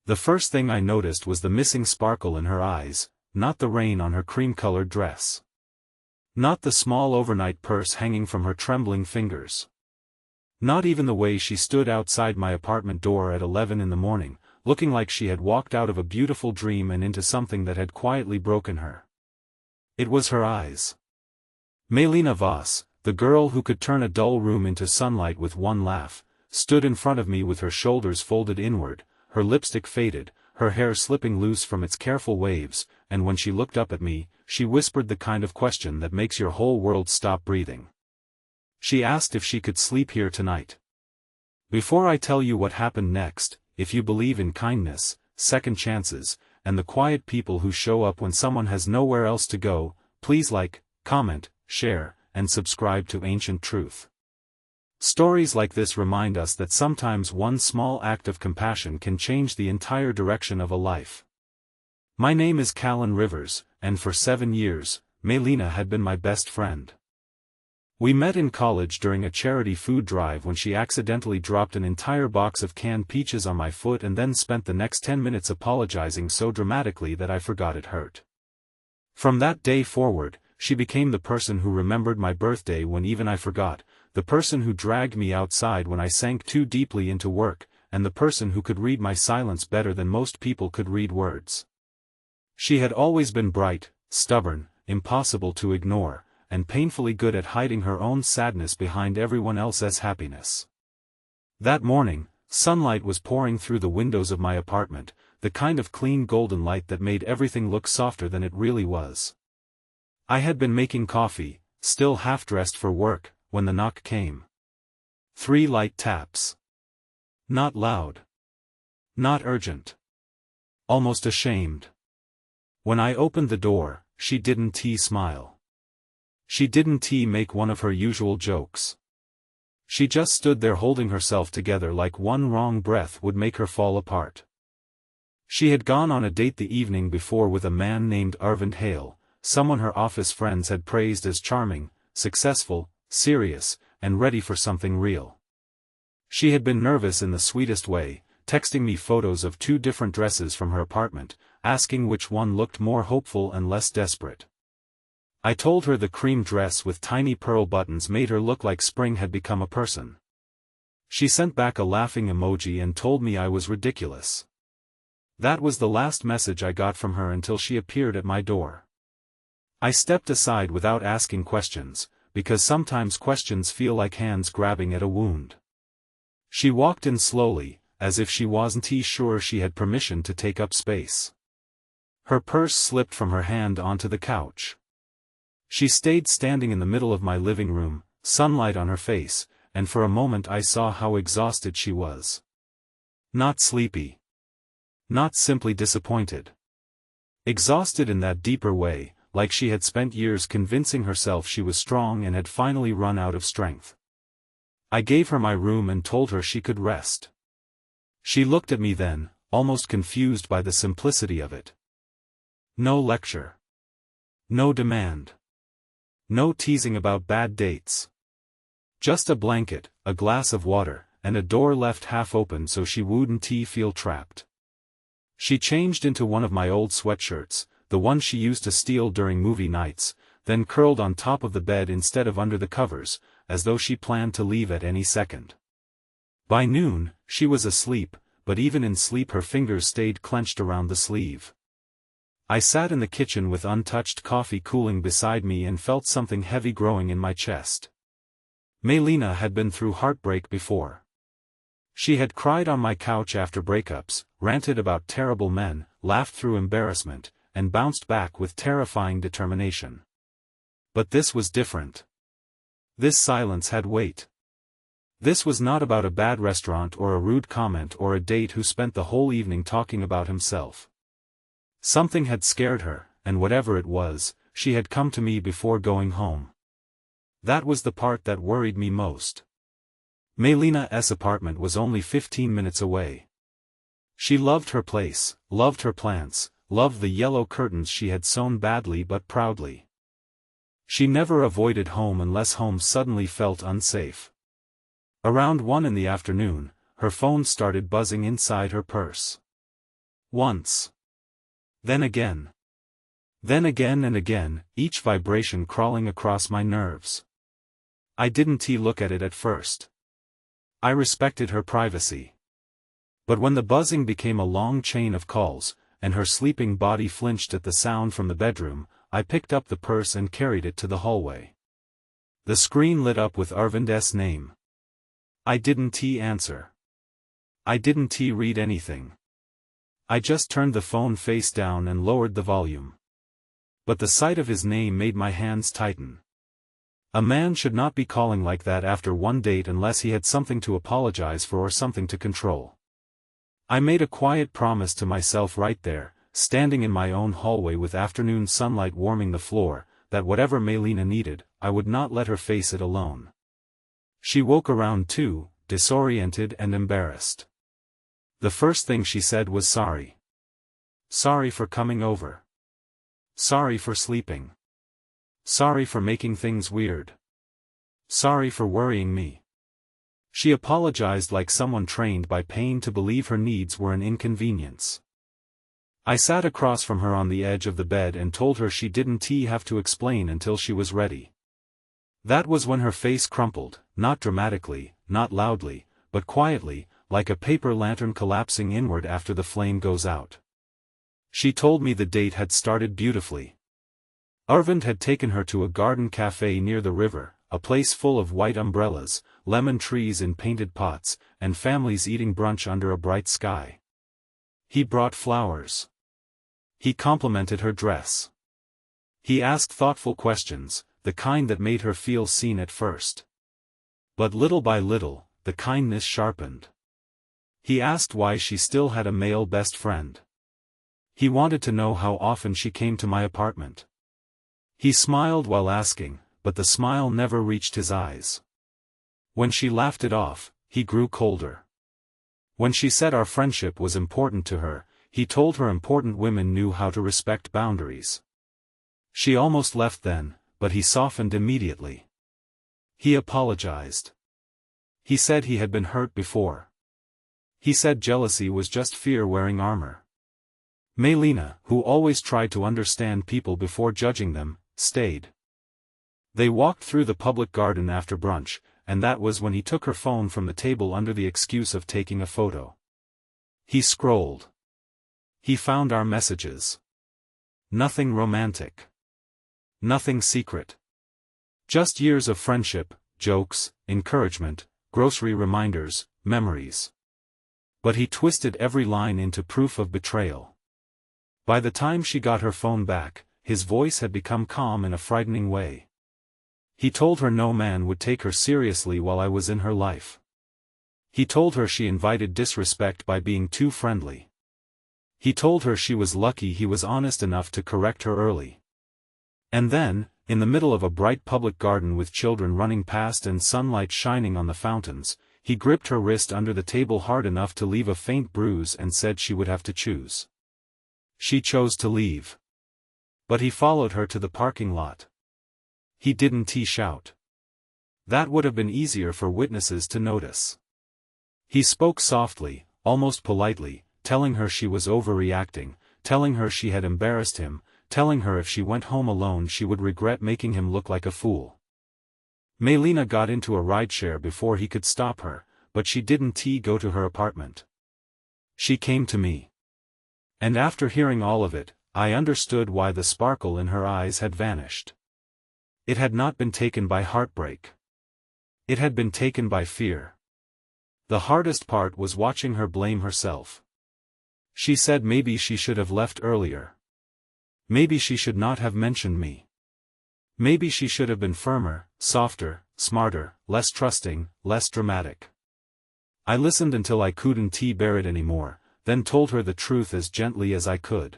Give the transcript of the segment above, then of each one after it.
The first thing I noticed was the missing sparkle in her eyes, not the rain on her cream-colored dress. Not the small overnight purse hanging from her trembling fingers. Not even the way she stood outside my apartment door at 11 in the morning, looking like she had walked out of a beautiful dream and into something that had quietly broken her. It was her eyes. Maelina Voss, the girl who could turn a dull room into sunlight with one laugh, stood in front of me with her shoulders folded inward, her lipstick faded, her hair slipping loose from its careful waves, and when she looked up at me, she whispered the kind of question that makes your whole world stop breathing. She asked if she could sleep here tonight. Before I tell you what happened next, if you believe in kindness, second chances, and the quiet people who show up when someone has nowhere else to go, please like, comment, share, and subscribe to Ancient Truth. Stories like this remind us that sometimes one small act of compassion can change the entire direction of a life. My name is Callen Rivers, and for 7 years, Maelina had been my best friend. We met in college during a charity food drive when she accidentally dropped an entire box of canned peaches on my foot and then spent the next 10 minutes apologizing so dramatically that I forgot it hurt. From that day forward, she became the person who remembered my birthday when even I forgot, the person who dragged me outside when I sank too deeply into work, and the person who could read my silence better than most people could read words. She had always been bright, stubborn, impossible to ignore, and painfully good at hiding her own sadness behind everyone else's happiness. That morning, sunlight was pouring through the windows of my apartment, the kind of clean golden light that made everything look softer than it really was. I had been making coffee, still half-dressed for work, when the knock came. 3 light taps. Not loud. Not urgent. Almost ashamed. When I opened the door, she didn't smile. She didn't make one of her usual jokes. She just stood there holding herself together like one wrong breath would make her fall apart. She had gone on a date the evening before with a man named Arvind Hale, someone her office friends had praised as charming, successful, serious, and ready for something real. She had been nervous in the sweetest way, texting me photos of 2 different dresses from her apartment, asking which one looked more hopeful and less desperate. I told her the cream dress with tiny pearl buttons made her look like spring had become a person. She sent back a laughing emoji and told me I was ridiculous. That was the last message I got from her until she appeared at my door. I stepped aside without asking questions, because sometimes questions feel like hands grabbing at a wound. She walked in slowly, as if she wasn't sure she had permission to take up space. Her purse slipped from her hand onto the couch. She stayed standing in the middle of my living room, sunlight on her face, and for a moment I saw how exhausted she was. Not sleepy. Not simply disappointed. Exhausted in that deeper way, like she had spent years convincing herself she was strong and had finally run out of strength. I gave her my room and told her she could rest. She looked at me then, almost confused by the simplicity of it. No lecture. No demand. No teasing about bad dates. Just a blanket, a glass of water, and a door left half open so she wouldn't feel trapped. She changed into one of my old sweatshirts, the one she used to steal during movie nights, then curled on top of the bed instead of under the covers, as though she planned to leave at any second. By noon, she was asleep, but even in sleep her fingers stayed clenched around the sleeve. I sat in the kitchen with untouched coffee cooling beside me and felt something heavy growing in my chest. Maelina had been through heartbreak before. She had cried on my couch after breakups, ranted about terrible men, laughed through embarrassment, and bounced back with terrifying determination. But this was different. This silence had weight. This was not about a bad restaurant or a rude comment or a date who spent the whole evening talking about himself. Something had scared her, and whatever it was, she had come to me before going home. That was the part that worried me most. Maelina's apartment was only 15 minutes away. She loved her place, loved her plants, loved the yellow curtains she had sewn badly but proudly. She never avoided home unless home suddenly felt unsafe. Around 1 in the afternoon, her phone started buzzing inside her purse. Once. Then again. Then again and again, each vibration crawling across my nerves. I didn't look at it at first. I respected her privacy. But when the buzzing became a long chain of calls, and her sleeping body flinched at the sound from the bedroom, I picked up the purse and carried it to the hallway. The screen lit up with Arvind's name. I didn't answer. I didn't read anything. I just turned the phone face down and lowered the volume. But the sight of his name made my hands tighten. A man should not be calling like that after one date unless he had something to apologize for or something to control. I made a quiet promise to myself right there, standing in my own hallway with afternoon sunlight warming the floor, that whatever Maelina needed, I would not let her face it alone. She woke around 2, disoriented and embarrassed. The first thing she said was sorry. Sorry for coming over. Sorry for sleeping. Sorry for making things weird. Sorry for worrying me. She apologized like someone trained by pain to believe her needs were an inconvenience. I sat across from her on the edge of the bed and told her she didn't have to explain until she was ready. That was when her face crumpled, not dramatically, not loudly, but quietly, like a paper lantern collapsing inward after the flame goes out. She told me the date had started beautifully. Arvind had taken her to a garden cafe near the river, a place full of white umbrellas, lemon trees in painted pots, and families eating brunch under a bright sky. He brought flowers. He complimented her dress. He asked thoughtful questions, the kind that made her feel seen at first. But little by little, the kindness sharpened. He asked why she still had a male best friend. He wanted to know how often she came to my apartment. He smiled while asking, but the smile never reached his eyes. When she laughed it off, he grew colder. When she said our friendship was important to her, he told her important women knew how to respect boundaries. She almost left then, but he softened immediately. He apologized. He said he had been hurt before. He said jealousy was just fear wearing armor. Maelina, who always tried to understand people before judging them, stayed. They walked through the public garden after brunch, and that was when he took her phone from the table under the excuse of taking a photo. He scrolled. He found our messages. Nothing romantic. Nothing secret. Just years of friendship, jokes, encouragement, grocery reminders, memories. But he twisted every line into proof of betrayal. By the time she got her phone back, his voice had become calm in a frightening way. He told her no man would take her seriously while I was in her life. He told her she invited disrespect by being too friendly. He told her she was lucky he was honest enough to correct her early. And then, in the middle of a bright public garden with children running past and sunlight shining on the fountains, he gripped her wrist under the table hard enough to leave a faint bruise and said she would have to choose. She chose to leave. But he followed her to the parking lot. He didn't shout. That would have been easier for witnesses to notice. He spoke softly, almost politely, telling her she was overreacting, telling her she had embarrassed him, telling her if she went home alone she would regret making him look like a fool. Maelina got into a rideshare before he could stop her, but she didn't go to her apartment. She came to me. And after hearing all of it, I understood why the sparkle in her eyes had vanished. It had not been taken by heartbreak. It had been taken by fear. The hardest part was watching her blame herself. She said maybe she should have left earlier. Maybe she should not have mentioned me. Maybe she should have been firmer, softer, smarter, less trusting, less dramatic. I listened until I couldn't bear it anymore, then told her the truth as gently as I could.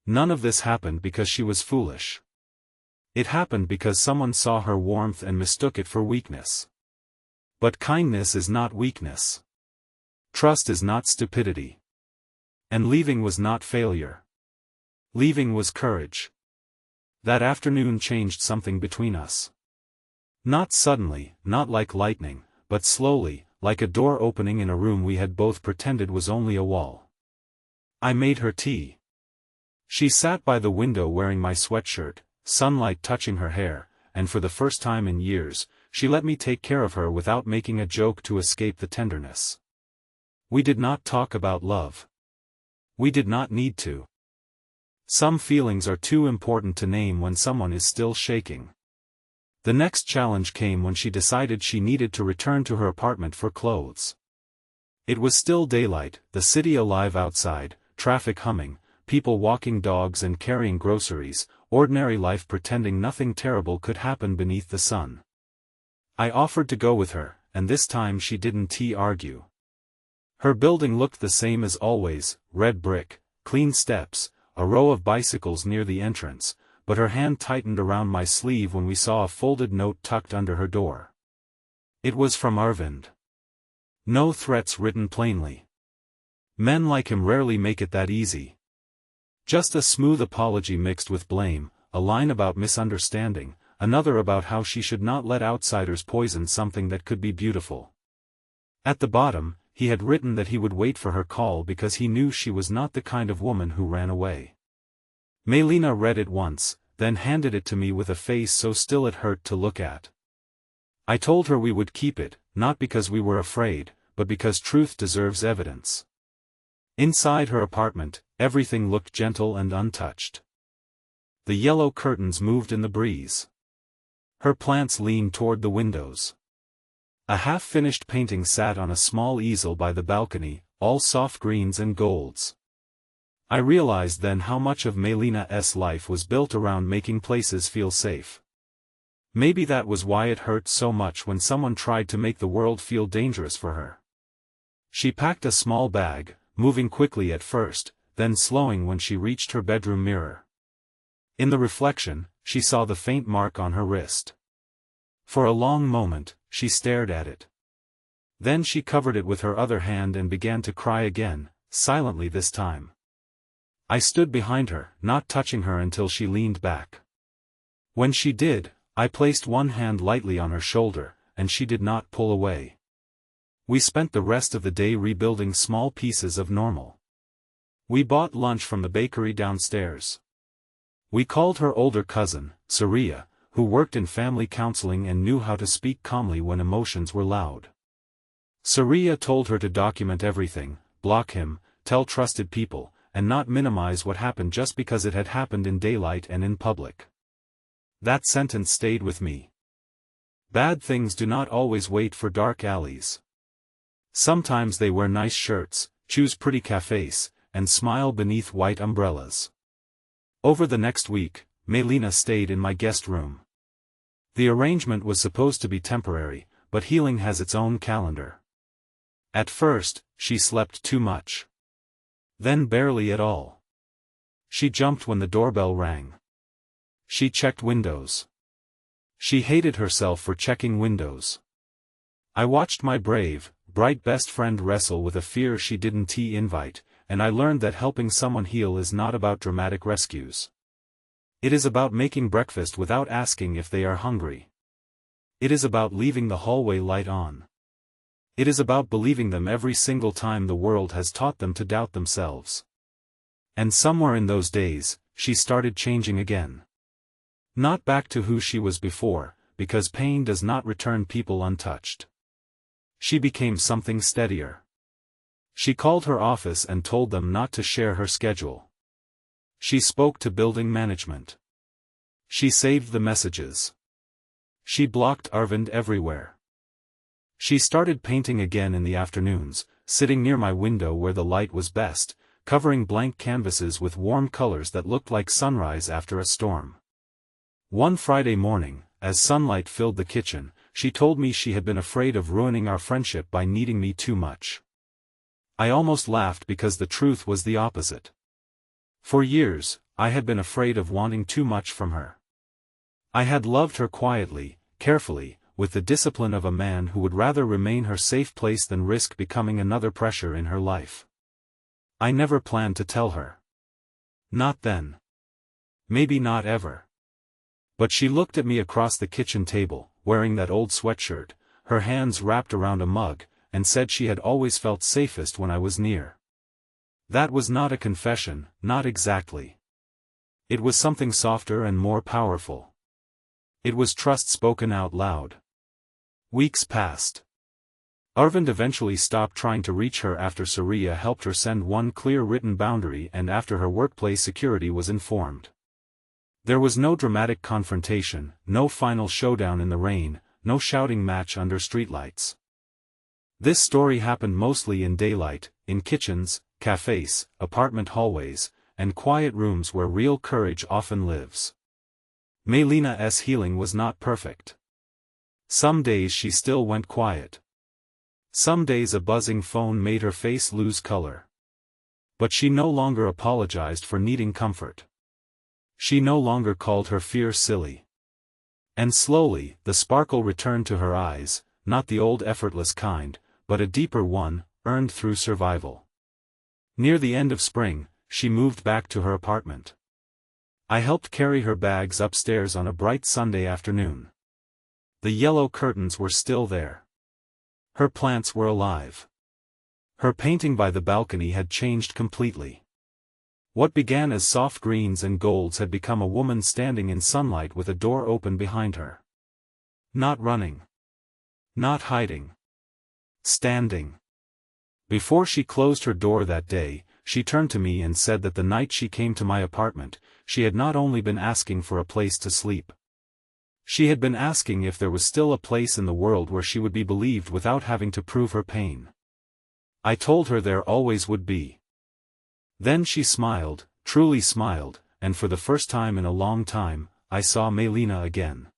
None of this happened because she was foolish. It happened because someone saw her warmth and mistook it for weakness. But kindness is not weakness. Trust is not stupidity. And leaving was not failure. Leaving was courage. That afternoon changed something between us. Not suddenly, not like lightning, but slowly, like a door opening in a room we had both pretended was only a wall. I made her tea. She sat by the window wearing my sweatshirt, sunlight touching her hair, and for the first time in years, she let me take care of her without making a joke to escape the tenderness. We did not talk about love. We did not need to. Some feelings are too important to name when someone is still shaking. The next challenge came when she decided she needed to return to her apartment for clothes. It was still daylight, the city alive outside, traffic humming, people walking dogs and carrying groceries, ordinary life pretending nothing terrible could happen beneath the sun. I offered to go with her, and this time she didn't argue. Her building looked the same as always, red brick, clean steps, a row of bicycles near the entrance, but her hand tightened around my sleeve when we saw a folded note tucked under her door. It was from Arvind. No threats written plainly. Men like him rarely make it that easy. Just a smooth apology mixed with blame, a line about misunderstanding, another about how she should not let outsiders poison something that could be beautiful. At the bottom, he had written that he would wait for her call because he knew she was not the kind of woman who ran away. Maelina read it once, then handed it to me with a face so still it hurt to look at. I told her we would keep it, not because we were afraid, but because truth deserves evidence. Inside her apartment, everything looked gentle and untouched. The yellow curtains moved in the breeze. Her plants leaned toward the windows. A half-finished painting sat on a small easel by the balcony, all soft greens and golds. I realized then how much of Maelina's life was built around making places feel safe. Maybe that was why it hurt so much when someone tried to make the world feel dangerous for her. She packed a small bag, moving quickly at first, then slowing when she reached her bedroom mirror. In the reflection, she saw the faint mark on her wrist. For a long moment, she stared at it. Then she covered it with her other hand and began to cry again, silently this time. I stood behind her, not touching her until she leaned back. When she did, I placed one hand lightly on her shoulder, and she did not pull away. We spent the rest of the day rebuilding small pieces of normal. We bought lunch from the bakery downstairs. We called her older cousin, Surya, who worked in family counseling and knew how to speak calmly when emotions were loud. Surya told her to document everything, block him, tell trusted people, and not minimize what happened just because it had happened in daylight and in public. That sentence stayed with me. Bad things do not always wait for dark alleys. Sometimes they wear nice shirts, choose pretty cafes, and smile beneath white umbrellas. Over the next week, Maelina stayed in my guest room. The arrangement was supposed to be temporary, but healing has its own calendar. At first, she slept too much. Then barely at all. She jumped when the doorbell rang. She checked windows. She hated herself for checking windows. I watched my brave, bright best friend wrestle with a fear she didn't invite, and I learned that helping someone heal is not about dramatic rescues. It is about making breakfast without asking if they are hungry. It is about leaving the hallway light on. It is about believing them every single time the world has taught them to doubt themselves. And somewhere in those days, she started changing again. Not back to who she was before, because pain does not return people untouched. She became something steadier. She called her office and told them not to share her schedule. She spoke to building management. She saved the messages. She blocked Arvind everywhere. She started painting again in the afternoons, sitting near my window where the light was best, covering blank canvases with warm colors that looked like sunrise after a storm. One Friday morning, as sunlight filled the kitchen, she told me she had been afraid of ruining our friendship by needing me too much. I almost laughed because the truth was the opposite. For years, I had been afraid of wanting too much from her. I had loved her quietly, carefully, with the discipline of a man who would rather remain her safe place than risk becoming another pressure in her life. I never planned to tell her. Not then. Maybe not ever. But she looked at me across the kitchen table, wearing that old sweatshirt, her hands wrapped around a mug, and said she had always felt safest when I was near. That was not a confession, not exactly. It was something softer and more powerful. It was trust spoken out loud. Weeks passed. Arvind eventually stopped trying to reach her after Surya helped her send one clear written boundary and after her workplace security was informed. There was no dramatic confrontation, no final showdown in the rain, no shouting match under streetlights. This story happened mostly in daylight, in kitchens, cafes, apartment hallways, and quiet rooms where real courage often lives. Maelina's healing was not perfect. Some days she still went quiet. Some days a buzzing phone made her face lose color. But she no longer apologized for needing comfort. She no longer called her fear silly. And slowly, the sparkle returned to her eyes, not the old effortless kind, but a deeper one, earned through survival. Near the end of spring, she moved back to her apartment. I helped carry her bags upstairs on a bright Sunday afternoon. The yellow curtains were still there. Her plants were alive. Her painting by the balcony had changed completely. What began as soft greens and golds had become a woman standing in sunlight with a door open behind her. Not running. Not hiding. Standing. Before she closed her door that day, she turned to me and said that the night she came to my apartment, she had not only been asking for a place to sleep. She had been asking if there was still a place in the world where she would be believed without having to prove her pain. I told her there always would be. Then she smiled, truly smiled, and for the first time in a long time, I saw Maelina again.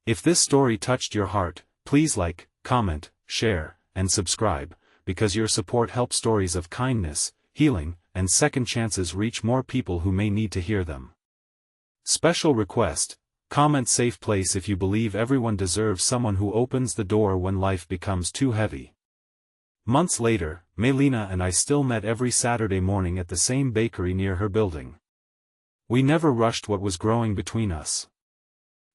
If this story touched your heart, please like, comment, share, and subscribe, because your support helps stories of kindness, healing, and second chances reach more people who may need to hear them. Special request: comment safe place if you believe everyone deserves someone who opens the door when life becomes too heavy. Months later, Maelina and I still met every Saturday morning at the same bakery near her building. We never rushed what was growing between us.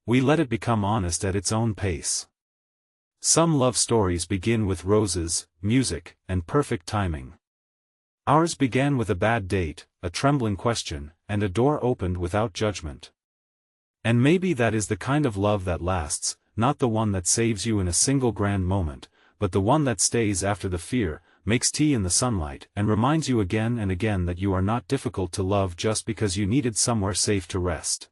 We let it become honest at its own pace. Some love stories begin with roses, music, and perfect timing. Ours began with a bad date, a trembling question, and a door opened without judgment. And maybe that is the kind of love that lasts, not the one that saves you in a single grand moment, but the one that stays after the fear, makes tea in the sunlight, and reminds you again and again that you are not difficult to love just because you needed somewhere safe to rest.